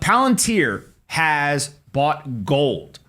Palantir has bought gold.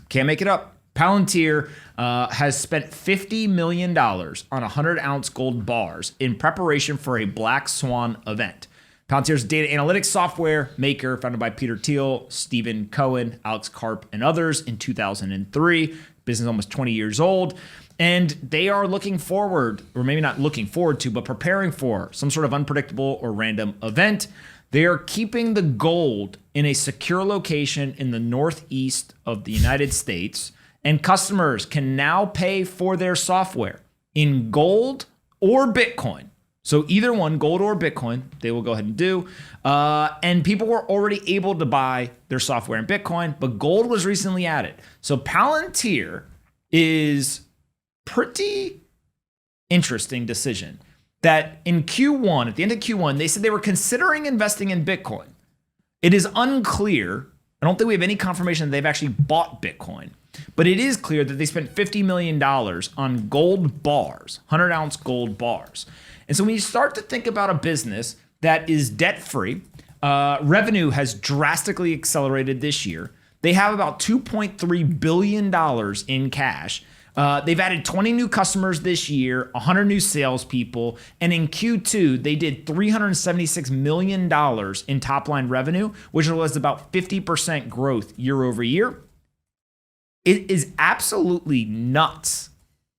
Can't make it up. Palantir has spent $50 million on 100-ounce gold bars in preparation for a Black Swan event. Palantir's data analytics software maker, founded by Peter Thiel, Stephen Cohen, Alex Karp, and others in 2003. Business almost 20 years old. And they are looking forward, or maybe not looking forward to, but preparing for some sort of unpredictable or random event. They are keeping the gold in a secure location in the northeast of the United States, and customers can now pay for their software in gold or Bitcoin. So either one, gold or Bitcoin, they will go ahead and do. And people were already able to buy their software in Bitcoin, but gold was recently added. So Palantir is pretty interesting decision that in Q1, at the end of Q1, they said they were considering investing in Bitcoin. It is unclear. I don't think we have any confirmation that they've actually bought Bitcoin, but it is clear that they spent $50 million on gold bars, 100-ounce gold bars. And so when you start to think about a business that is debt-free, revenue has drastically accelerated this year. They have about $2.3 billion in cash. They've added 20 new customers this year, 100 new salespeople, and in Q2, they did $376 million in top-line revenue, which was about 50% growth year over year. It is absolutely nuts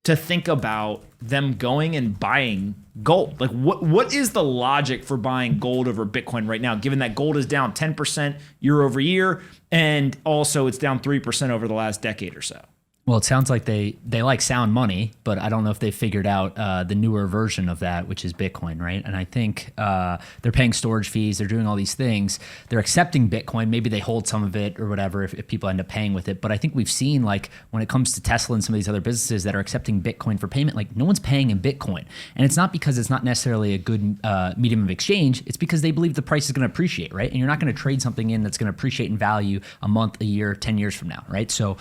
to think about them going and buying gold. Like, what is the logic for buying gold over Bitcoin right now, given that gold is down 10% year over year, and also it's down 3% over the last decade or so? Well, it sounds like they like sound money, but I don't know if they figured out the newer version of that, which is Bitcoin, right? And I think they're paying storage fees. They're doing all these things. They're accepting Bitcoin. Maybe they hold some of it or whatever if people end up paying with it. But I think we've seen, like, when it comes to Tesla and some of these other businesses that are accepting Bitcoin for payment, like, no one's paying in Bitcoin. And it's not because it's not necessarily a good medium of exchange. It's because they believe the price is going to appreciate, right? And you're not going to trade something in that's going to appreciate in value a month, a year, 10 years from now, right? So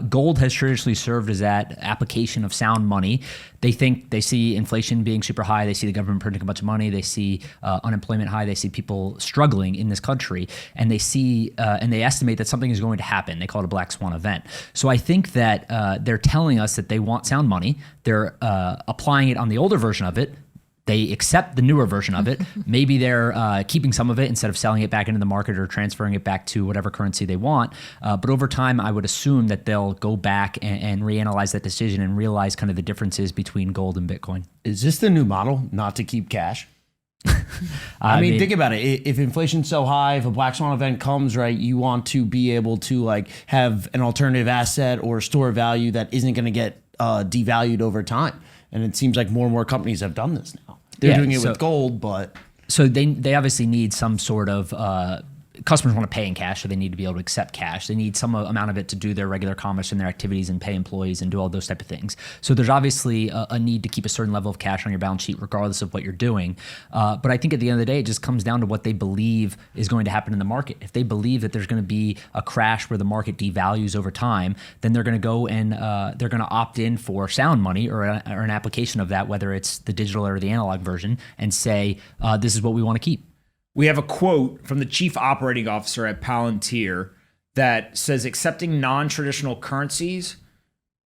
gold has traditionally served as that application of sound money. They see inflation being super high. They see the government printing a bunch of money. They see unemployment high. They see people struggling in this country, and they see and they estimate that something is going to happen. They call it a Black Swan event. So I think that they're telling us that they want sound money. They're applying it on the older version of it. They accept the newer version of it. Maybe they're keeping some of it instead of selling it back into the market or transferring it back to whatever currency they want. But over time, I would assume that they'll go back and reanalyze that decision and realize kind of the differences between gold and Bitcoin. Is this the new model, not to keep cash? I mean, think about it. If inflation's so high, if a Black Swan event comes, right, you want to be able to, like, have an alternative asset or store value that isn't going to get devalued over time. And it seems like more and more companies have done this now. They're doing it with gold, but... So they obviously need some sort of... customers want to pay in cash, so they need to be able to accept cash. They need some amount of it to do their regular commerce and their activities and pay employees and do all those type of things. So there's obviously a need to keep a certain level of cash on your balance sheet regardless of what you're doing. But I think at the end of the day, it just comes down to what they believe is going to happen in the market. If they believe that there's going to be a crash where the market devalues over time, then they're going to go and they're going to opt in for sound money or an application of that, whether it's the digital or the analog version, and say, this is what we want to keep. We have a quote from the chief operating officer at Palantir that says accepting non-traditional currencies,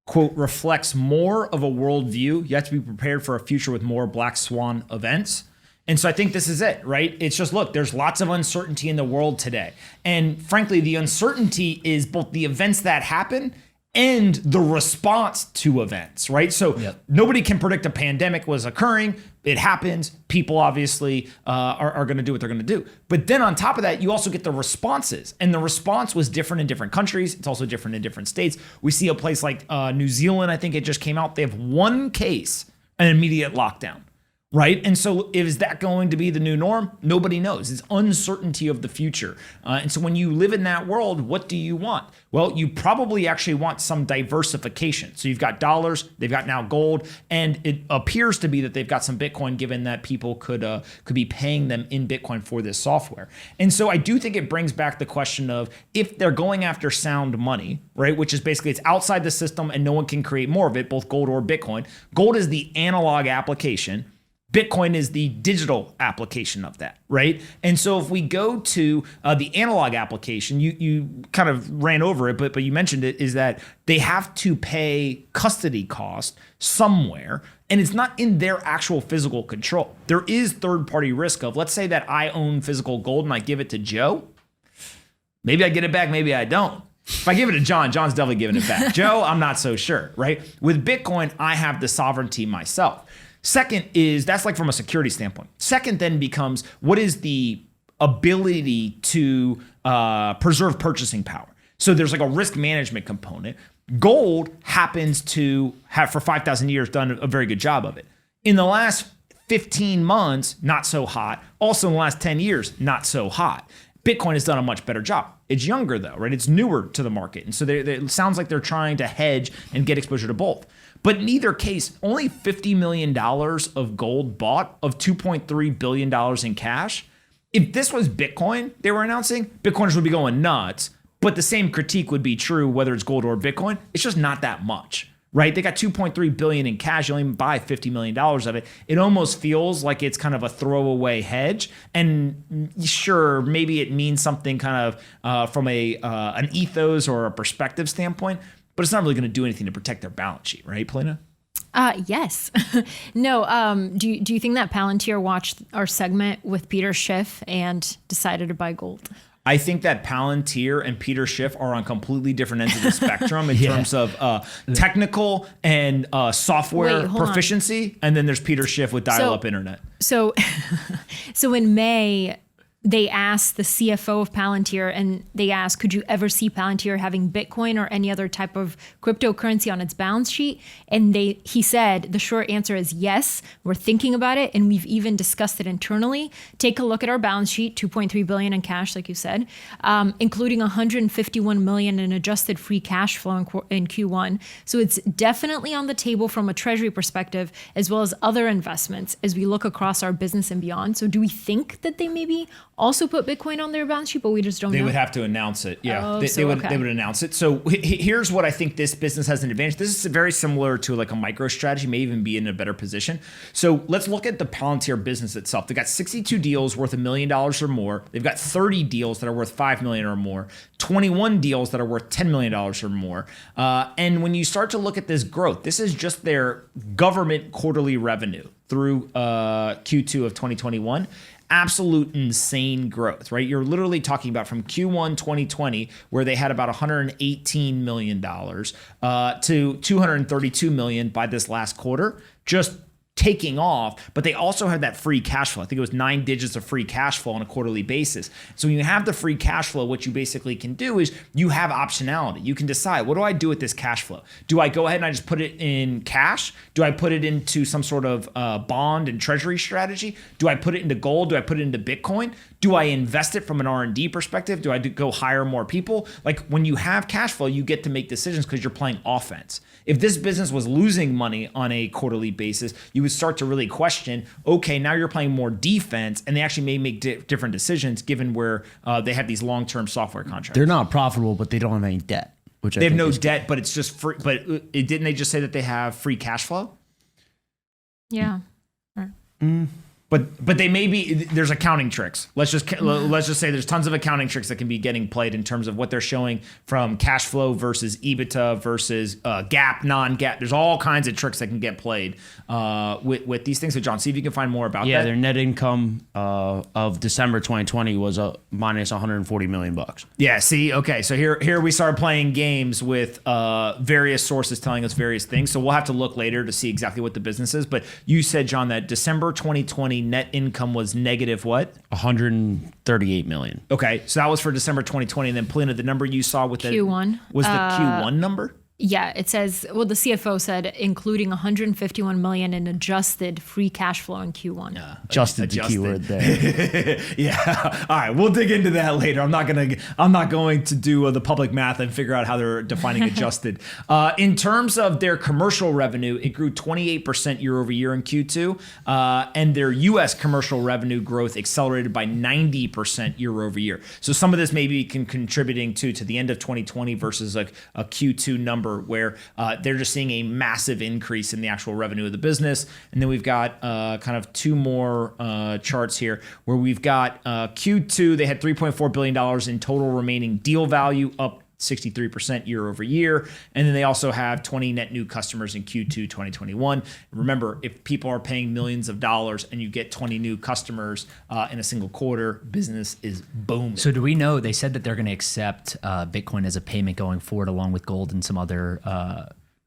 quote, reflects more of a worldview. You have to be prepared for a future with more Black Swan events. And so I think this is it, right? It's just, look, there's lots of uncertainty in the world today. And frankly, the uncertainty is both the events that happen and the response to events, right? So nobody can predict a pandemic was occurring. It happens. People obviously are going to do what they're going to do. But then on top of that, you also get the responses. And the response was different in different countries. It's also different in different states. We see a place like New Zealand, I think it just came out. They have one case, an immediate lockdown. Right. And so is that going to be the new norm? Nobody knows. It's uncertainty of the future. And so when you live in that world, what do you want? Well, you probably actually want some diversification. So you've got dollars, they've got now gold, and it appears to be that they've got some Bitcoin, given that people could be paying them in Bitcoin for this software. And so I do think it brings back the question of if they're going after sound money, right, which is basically it's outside the system and no one can create more of it, both gold or Bitcoin. Gold is the analog application. Bitcoin is the digital application of that, right? And so if we go to the analog application, you kind of ran over it, but you mentioned it, is that they have to pay custody cost somewhere, and it's not in their actual physical control. There is third-party risk of, let's say that I own physical gold and I give it to Joe. Maybe I get it back, maybe I don't. If I give it to John, John's definitely giving it back. Joe, I'm not so sure, right? With Bitcoin, I have the sovereignty myself. Second is, that's like from a security standpoint. Second then becomes, what is the ability to preserve purchasing power? So there's like a risk management component. Gold happens to have, for 5,000 years, done a very good job of it. In the last 15 months, not so hot. Also in the last 10 years, not so hot. Bitcoin has done a much better job. It's younger though, right? It's newer to the market. And so it sounds like they're trying to hedge and get exposure to both. But in either case, only $50 million of gold bought of $2.3 billion in cash. If this was Bitcoin they were announcing, Bitcoiners would be going nuts. But the same critique would be true whether it's gold or Bitcoin. It's just not that much, right? They got $2.3 billion in cash. You only buy $50 million of it. It almost feels like it's kind of a throwaway hedge. And sure, maybe it means something kind of from an ethos or a perspective standpoint, but it's not really going to do anything to protect their balance sheet, right, Polina? Yes. No. Do you think that Palantir watched our segment with Peter Schiff and decided to buy gold? I think that Palantir and Peter Schiff are on completely different ends of the spectrum in terms of technical and software proficiency. And then there's Peter Schiff with dial-up internet. So in May, they asked the CFO of Palantir, and they asked, could you ever see Palantir having Bitcoin or any other type of cryptocurrency on its balance sheet? And he said, the short answer is yes, we're thinking about it, and we've even discussed it internally. Take a look at our balance sheet, $2.3 billion in cash, like you said, including $151 million in adjusted free cash flow in Q1. So it's definitely on the table from a treasury perspective, as well as other investments as we look across our business and beyond. So do we think that they maybe also put Bitcoin on their balance sheet, but we just don't know? They would have to announce it. Yeah, they would announce it. So here's what I think this business has an advantage. This is very similar to like a micro strategy, may even be in a better position. So let's look at the Palantir business itself. They got 62 deals worth $1 million or more. They've got 30 deals that are worth $5 million or more, 21 deals that are worth $10 million or more. And when you start to look at this growth, this is just their government quarterly revenue through Q2 of 2021. Absolute insane growth, right? You're literally talking about from Q1 2020, where they had about $118 million to $232 million by this last quarter, just taking off. But they also had that free cash flow. I think it was 9 digits of free cash flow on a quarterly basis. So when you have the free cash flow, what you basically can do is you have optionality. You can decide, what do I do with this cash flow? Do I go ahead and I just put it in cash? Do I put it into some sort of bond and treasury strategy? Do I put it into gold? Do I put it into Bitcoin? Do I invest it from an R&D perspective? Do I go hire more people? Like when you have cash flow, you get to make decisions because you're playing offense. If this business was losing money on a quarterly basis, you would start to really question, okay, now you're playing more defense, and they actually may make different decisions given where they have these long-term software contracts. They're not profitable, but they don't have any debt. They have no debt, but it's just free. But didn't they just say that they have free cash flow? Yeah. But they may be, there's accounting tricks. Let's just say there's tons of accounting tricks that can be getting played in terms of what they're showing from cash flow versus EBITDA versus GAAP, non-GAAP. There's all kinds of tricks that can get played with these things. So John, see if you can find more about that. Yeah, their net income of December 2020 was minus $140 million. Yeah, see, okay, so here we start playing games with various sources telling us various things. So we'll have to look later to see exactly what the business is. But you said, John, that December 2020 net income was negative what? $138 million. Okay, so that was for December 2020. And then Polina, the number you saw with Q1 was the Q1 number? Yeah, it says, well, the CFO said including $151 million in adjusted free cash flow in Q1. Adjusted the keyword there. Yeah. All right, we'll dig into that later. I'm not going to do the public math and figure out how they're defining adjusted. In terms of their commercial revenue, it grew 28% year over year in Q2, and their U.S. commercial revenue growth accelerated by 90% year over year. So some of this maybe contributing to the end of 2020 versus like a Q2 number number where they're just seeing a massive increase in the actual revenue of the business. And then we've got kind of two more charts here where we've got Q2, they had $3.4 billion in total remaining deal value, up 63% year over year. And then they also have 20 net new customers in Q2 2021. Remember, if people are paying millions of dollars and you get 20 new customers in a single quarter, business is booming. So do we know, they said that they're going to accept Bitcoin as a payment going forward along with gold and some other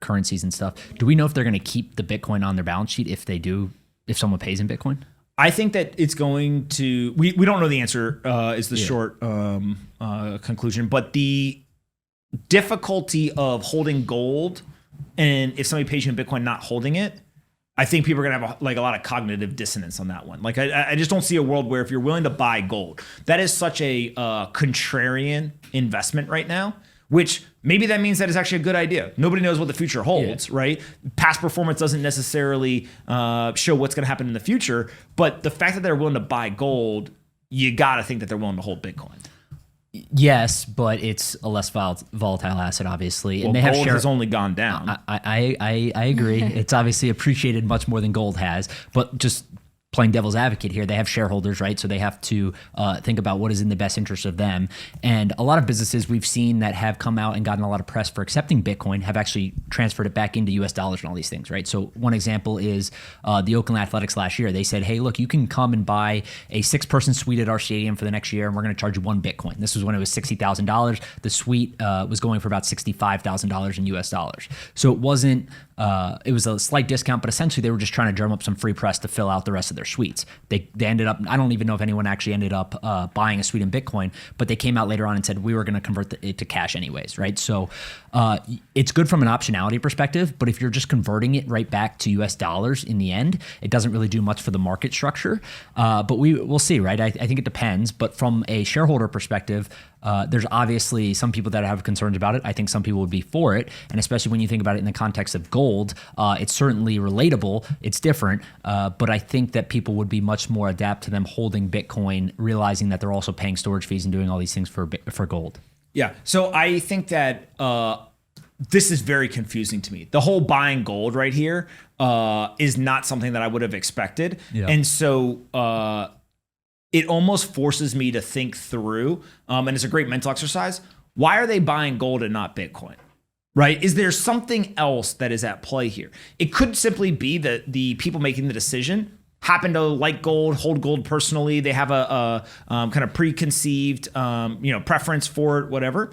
currencies and stuff. Do we know if they're going to keep the Bitcoin on their balance sheet if they do, if someone pays in Bitcoin? I think that it's going to, we don't know the answer is the short conclusion, but the difficulty of holding gold, and if somebody pays you in Bitcoin not holding it, I think people are gonna have a lot of cognitive dissonance on that one. Like I just don't see a world where if you're willing to buy gold, that is such a contrarian investment right now, which maybe that means that it's actually a good idea. Nobody knows what the future holds, right? Past performance doesn't necessarily show what's gonna happen in the future, but the fact that they're willing to buy gold, you gotta think that they're willing to hold Bitcoin. Yes, but it's a less volatile asset, obviously. Well, and they have gold has only gone down. I agree. It's obviously appreciated much more than gold has, but just playing devil's advocate here, they have shareholders, right? So they have to think about what is in the best interest of them. And a lot of businesses we've seen that have come out and gotten a lot of press for accepting Bitcoin have actually transferred it back into US dollars and all these things, right? So one example is the Oakland Athletics last year. They said, hey, look, you can come and buy a 6-person suite at our stadium for the next year, and we're going to charge you 1 Bitcoin. This was when it was $60,000. The suite was going for about $65,000 in US dollars. So it wasn't, it was a slight discount, but essentially they were just trying to drum up some free press to fill out the rest of their suites. They ended up, I don't even know if anyone actually ended up buying a suite in Bitcoin, but they came out later on and said we were going to convert it to cash anyways, right? So it's good from an optionality perspective, but if you're just converting it right back to US dollars in the end, it doesn't really do much for the market structure. But we'll see, right? I think it depends. But from a shareholder perspective, there's obviously some people that have concerns about it. I think some people would be for it. And especially when you think about it in the context of gold, it's certainly relatable. It's different. But I think that people would be much more adapt to them holding Bitcoin, realizing that they're also paying storage fees and doing all these things for gold. Yeah. So I think that this is very confusing to me. The whole buying gold right here is not something that I would have expected. Yeah. And so it almost forces me to think through, and it's a great mental exercise. Why are they buying gold and not Bitcoin? Right? Is there something else that is at play here? It could simply be that the people making the decision happen to like gold, hold gold personally. They have a kind of preconceived preference for it, whatever.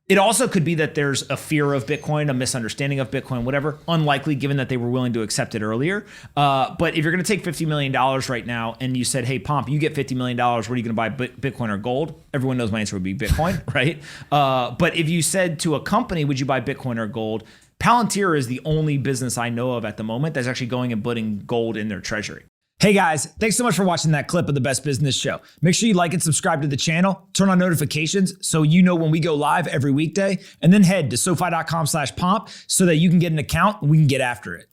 It also could be that there's a fear of Bitcoin, a misunderstanding of Bitcoin, whatever. Unlikely, given that they were willing to accept it earlier. But if you're going to take $50 million right now and you said, hey, Pomp, you get $50 million, what are you going to buy, Bitcoin or gold? Everyone knows my answer would be Bitcoin, right? But if you said to a company, would you buy Bitcoin or gold? Palantir is the only business I know of at the moment that's actually going and putting gold in their treasury. Hey guys, thanks so much for watching that clip of the Best Business Show. Make sure you like and subscribe to the channel, turn on notifications so you know when we go live every weekday, and then head to SoFi.com/pomp so that you can get an account and we can get after it.